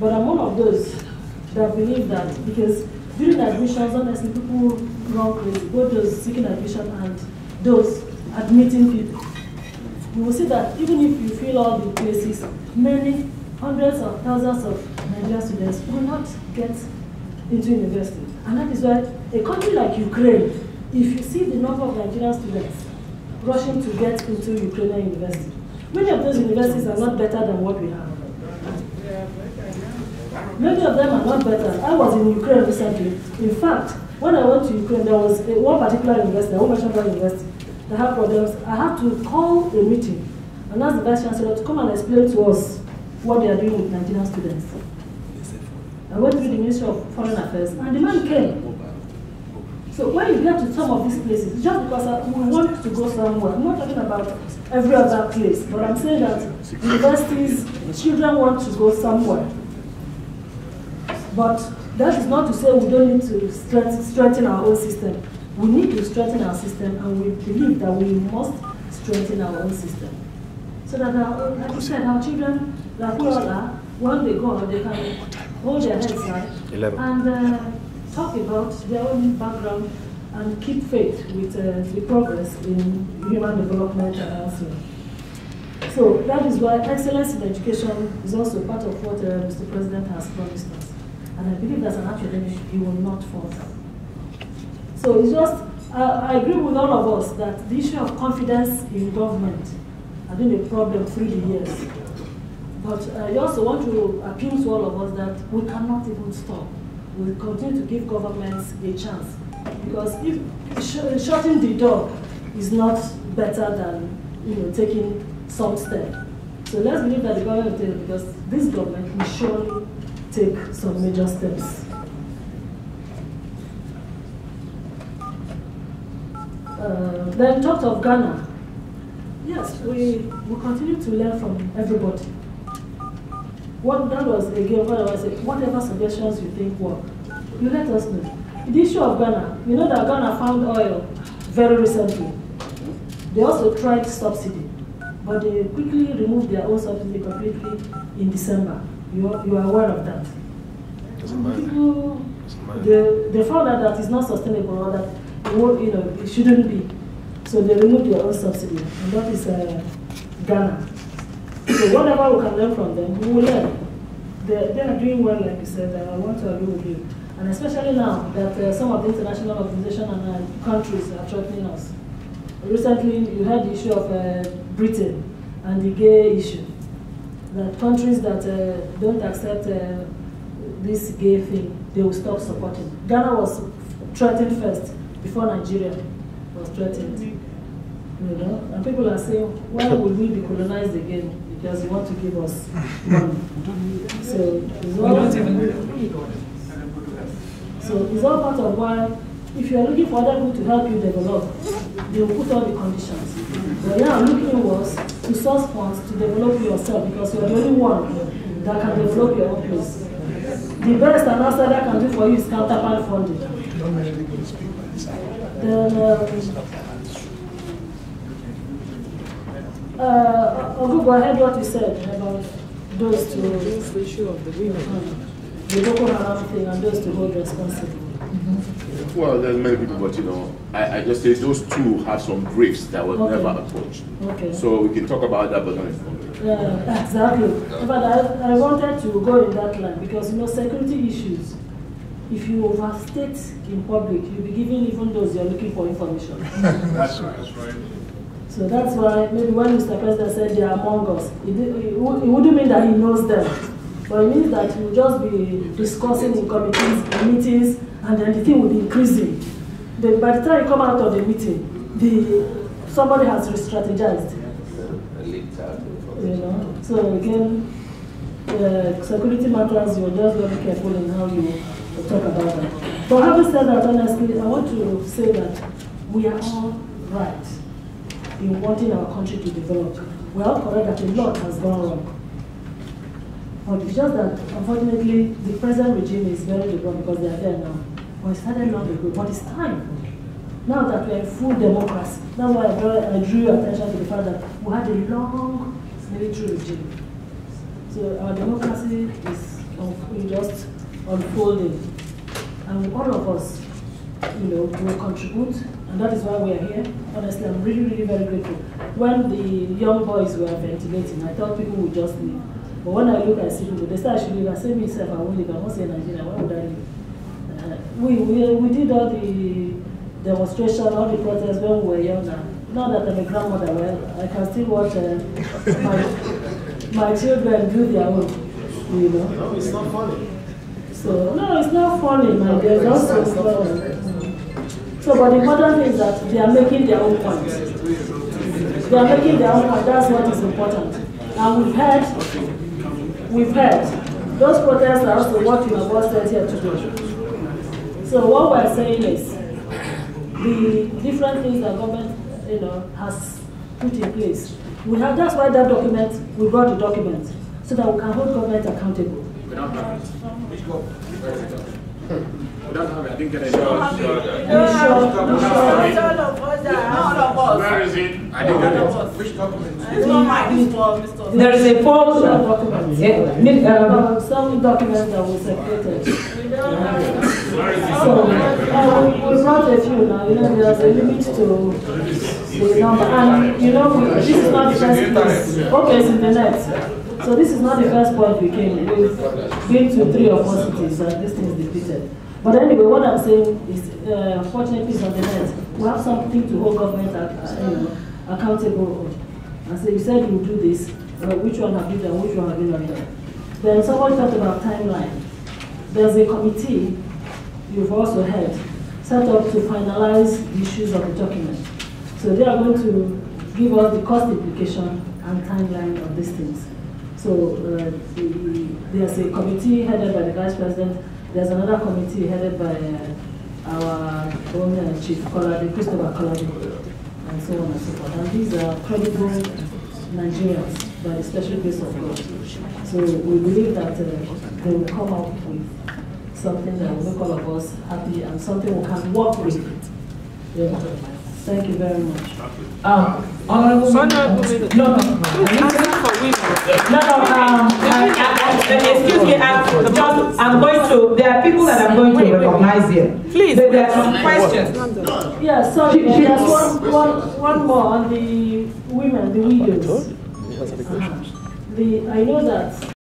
But I'm one of those that believe that, because during admissions, honestly, people run crazy, both those seeking admission and those admitting people. You will see that even if you fill all the places, many hundreds of thousands of Nigerian students will not get into university. And that is why a country like Ukraine, if you see the number of Nigerian students rushing to get into Ukrainian university, many of those universities are not better than what we have. Many of them are not better. I was in Ukraine recently. In fact, when I went to Ukraine, there was one particular university, I won't mention that university, that had problems. I had to call a meeting and ask the Vice Chancellor to come and explain to us what they are doing with Nigerian students. I went through the Ministry of Foreign Affairs, and the man came. So when you get to some of these places, just because we want to go somewhere, I'm not talking about every other place, but I'm saying that universities, children want to go somewhere. But that is not to say we don't need to strengthen our own system. We need to strengthen our system, and we believe that we must strengthen our own system. So that, like you said, our children, like we all are, when they go out, they can hold their heads high and talk about their own background and keep faith with the progress in human development and elsewhere. So that is why excellence in education is also part of what Mr. President has promised us. And I believe that as an academic, he will not falter. So it's just, I agree with all of us that the issue of confidence in government has been a problem through the years. But I also want to appeal to all of us that we cannot even stop. We will continue to give governments a chance. Because if shutting the door is not better than taking some step. So let's believe that the government will take, because this government will surely take some major steps. Then talked of Ghana. Yes, we continue to learn from everybody. That was again what I said, whatever suggestions you think work, you let us know. The issue of Ghana, you know that Ghana found oil very recently. They also tried subsidy, but they quickly removed their own subsidy completely in December. You are aware of that. People, they found out that it's not sustainable, or that it shouldn't be. So they removed their own subsidy, and that is Ghana. So whatever we can learn from them, we will learn. They are doing well, like you said, and I want to agree with you. And especially now that some of the international organizations and countries are threatening us. Recently, you had the issue of Britain and the gay issue. That countries that don't accept this gay thing, they will stop supporting. Ghana was threatened first, before Nigeria was threatened. And people are saying, why would we be colonized again? Because you want to give us money. So it's all part of why, if you are looking for other people to help you develop, they will put all the conditions. But yeah, I'm looking was to source funds to develop yourself, because you're the only one that can develop your own place. The best an outsider can do for you is counterpart funding. Then, Ogugo, I heard what you said about those two. The issue of the women. The Boko Haram thing, and those to hold responsible. Well, there's many people, but I just say those two have some briefs that were never approached. Okay. So we can talk about that, but not informally. Yeah, exactly. But I wanted to go in that line because security issues. If you overstate in public, you'll be giving even those you're looking for information. That's right. So that's why maybe when Mr. President said they are among us, it wouldn't mean that he knows them. But it means that he will just be discussing in committees, in meetings, and then the thing will be increasing. By the time you come out of the meeting, somebody has re-strategized. So again, security matters, you're just very careful in how you talk about that. But having said that, honestly, I want to say that we are all right in wanting our country to develop. We are all correct that a lot has gone wrong. But it's just that, unfortunately, the present regime is very wrong because they are there now. But it started long ago, but it's time. Now that we are in full democracy, that's why I drew attention to the fact that we had a long military regime. So our democracy is on just unfolding. And all of us, will contribute, and that is why we are here. Honestly, I'm really, really very grateful. When the young boys were ventilating, I thought people would just leave. But when I look at see people, they start to leave. I say myself, I won't leave. I won't say Nigeria. Why would I leave? We did all the demonstration, all the protests when we were younger. Now that I'm a grandmother, well, I can still watch my children do their own, No, it's not funny. So, no, it's not funny, my dear. It's not so funny. So, but the important thing is that they are making their own point. They are making their own point. That's what is important. And we've heard. Those protests are also what you have all said here today. So what we're saying is the different things that government, has put in place. That's why that document, we brought the document, so that we can hold government accountable. We don't have it. We don't have it. I didn't get it. Where is it? I didn't get it. Which document? There is a folder. Some documents that were separated. So we brought a few now. There's a limit to the number, and this is not the first place. Okay, it's in the net. So this is not the first point we came. We've been to 3 or 4 cities, and this thing is defeated. But anyway, what I'm saying is, fortunately, it's on the net. We have something to hold government accountable. And so you said you do this, which one have you done, which one have you not done? Then someone talked about timeline. There's a committee, you've also heard, set up to finalize the issues of the document. So they are going to give us the cost implication and timeline of these things. So there's a committee headed by the Vice President. There's another committee headed by our own Chief Kolade, Christopher Kolade, and so on and so forth. And these are credible Nigerians by the special grace of God. So we believe that they will come up with something that will make all of us happy and something we can work with. Yeah. Thank you very much. Honorable excuse me, I'm going to, there are people that I'm going to recognize here. Please, there are some questions. Yeah, sorry, there's one more on the women, the widows. I know that